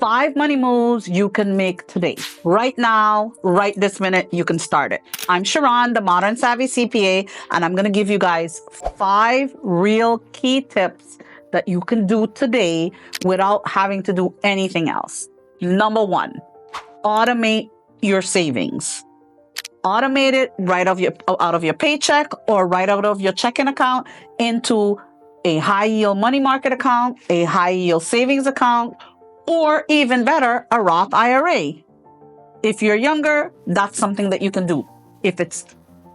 5 money moves you can make today. Right now, right this minute, you can start it. I'm Sherron, the Modern Savvy CPA, and I'm going to give you guys 5 real key tips that you can do today without having to do anything else. Number 1, automate your savings. Automate it right out of your paycheck or right out of your checking account into a high yield money market account, a high yield savings account, or even better, a Roth IRA. If you're younger, that's something that you can do. If it's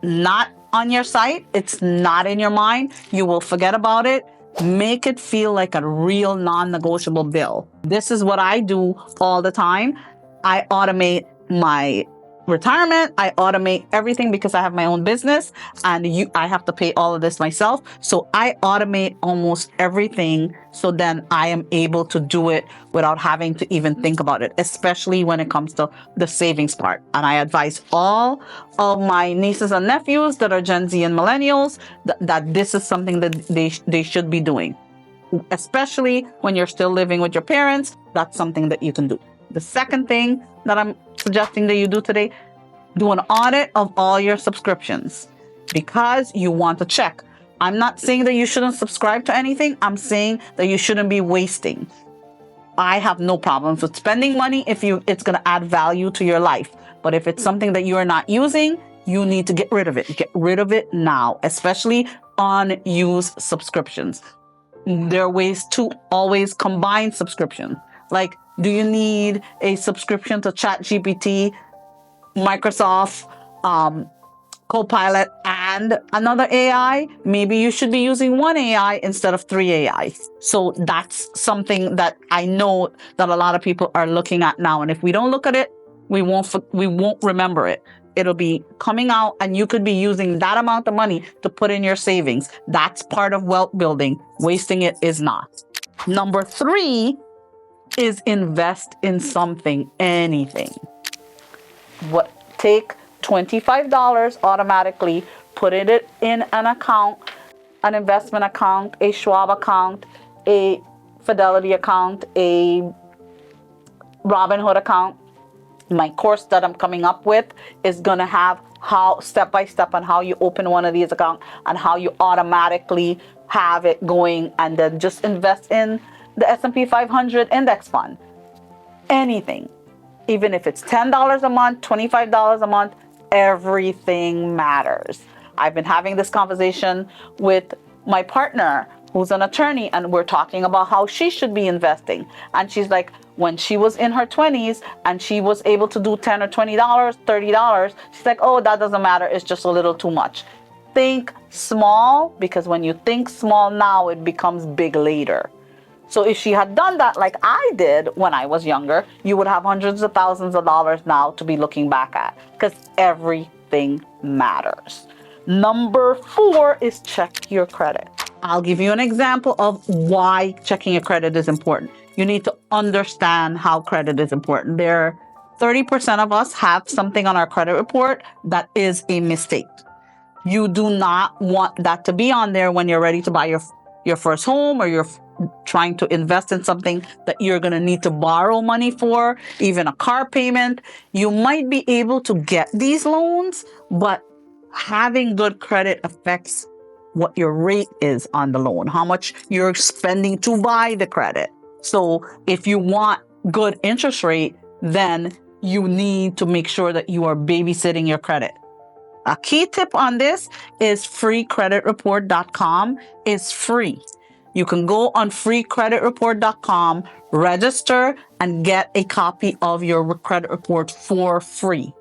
not on your site, it's not in your mind, you will forget about it. Make it feel like a real non-negotiable bill. This is what I do all the time. I automate my retirement. I automate everything because I have my own business and I have to pay all of this myself. So I automate almost everything. So then I am able to do it without having to even think about it, especially when it comes to the savings part. And I advise all of my nieces and nephews that are Gen Z and millennials that this is something that they should be doing, especially when you're still living with your parents. That's something that you can do. The second thing that I'm suggesting that you do today, do an audit of all your subscriptions because you want to check. I'm not saying that you shouldn't subscribe to anything. I'm saying that you shouldn't be wasting. I have no problems with spending money if it's going to add value to your life. But if it's something that you are not using, you need to get rid of it. Get rid of it now, especially unused subscriptions. There are ways to always combine subscriptions. Like, do you need a subscription to ChatGPT, Microsoft, Copilot, and another AI? Maybe you should be using one AI instead of 3 AI. So that's something that I know that a lot of people are looking at now. And if we don't look at it, we won't remember it. It'll be coming out and you could be using that amount of money to put in your savings. That's part of wealth building. Wasting it is not. Number 3 is invest in something, anything. Take $25 automatically, put it in an account, an investment account, a Schwab account, a Fidelity account, a Robinhood account. My course that I'm coming up with is going to have how step by step on how you open one of these accounts and how you automatically have it going, and then just invest in the S&P 500 index fund. Anything, even if it's $10 a month, $25 a month, everything matters. I've been having this conversation with my partner who's an attorney, and we're talking about how she should be investing. And she's like, when she was in her 20s and she was able to do $10 or $20, $30, she's like, oh, that doesn't matter. It's just a little too much. Think small, because when you think small now, it becomes big later. So if she had done that like I did when I was younger, you would have hundreds of thousands of dollars now to be looking back at, because everything matters. Number 4 is check your credit. I'll give you an example of why checking your credit is important. You need to understand how credit is important. 30% of us have something on our credit report that is a mistake. You do not want that to be on there when you're ready to buy your first home, or you're trying to invest in something that you're going to need to borrow money for, even a car payment. You might be able to get these loans, but having good credit affects what your rate is on the loan, how much you're spending to buy the credit. So if you want good interest rate, then you need to make sure that you are babysitting your credit. A key tip on this is freecreditreport.com is free. You can go on freecreditreport.com, register, and get a copy of your credit report for free.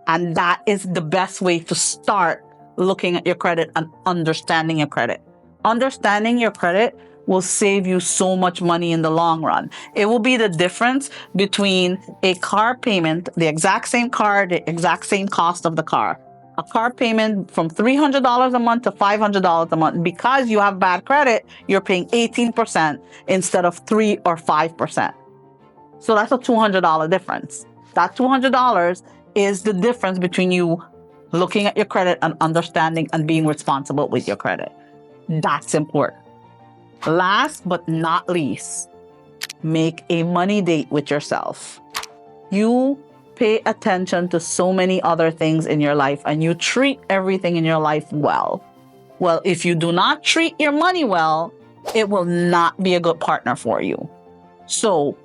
And that is the best way to start looking at your credit and understanding your credit. Understanding your credit will save you so much money in the long run. It will be the difference between a car payment, the exact same car, the exact same cost of the car. A car payment from $300 a month to $500 a month. Because you have bad credit, you're paying 18% instead of 3 or 5%. So that's a $200 difference. That $200 is the difference between you looking at your credit and understanding and being responsible with your credit. That's important. Last but not least, make a money date with yourself. You pay attention to so many other things in your life and you treat everything in your life well. Well, if you do not treat your money well, it will not be a good partner for you. So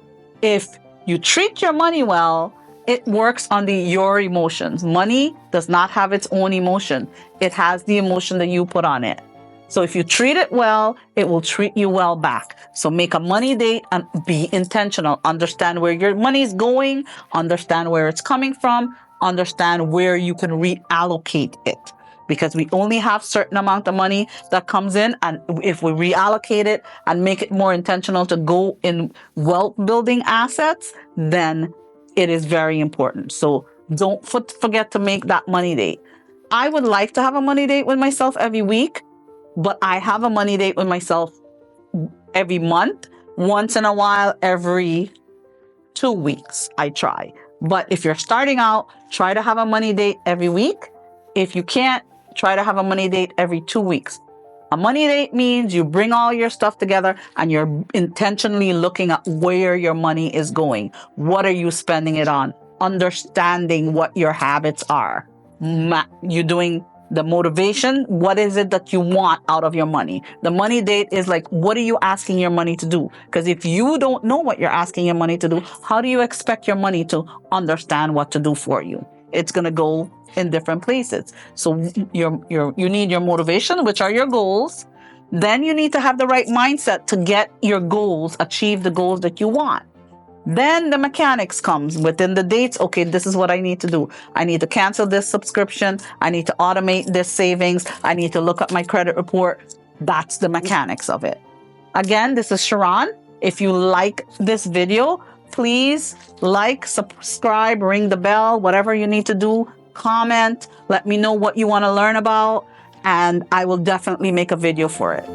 if you treat your money well, it works on your emotions. Money does not have its own emotion. It has the emotion that you put on it. So if you treat it well, it will treat you well back. So make a money date and be intentional. Understand where your money is going, understand where it's coming from, understand where you can reallocate it. Because we only have certain amount of money that comes in, and if we reallocate it and make it more intentional to go in wealth building assets, then it is very important. So don't forget to make that money date. I would like to have a money date with myself every week, but I have a money date with myself every month. Once in a while, every 2 weeks, I try. But if you're starting out, try to have a money date every week. If you can't, try to have a money date every 2 weeks. A money date means you bring all your stuff together and you're intentionally looking at where your money is going. What are you spending it on? Understanding what your habits are. You're doing the motivation. What is it that you want out of your money? The money date is like, what are you asking your money to do? Because if you don't know what you're asking your money to do, how do you expect your money to understand what to do for you? It's going to go in different places. So you need your motivation, which are your goals. Then you need to have the right mindset to get your goals, achieve the goals that you want. Then the mechanics comes within the dates. Okay, this is what I need to do. I need to cancel this subscription. I need to automate this savings. I need to look at my credit report. That's the mechanics of it. Again, this is Sherron. If you like this video, please like, subscribe, ring the bell, whatever you need to do. Comment, let me know what you want to learn about, and I will definitely make a video for it.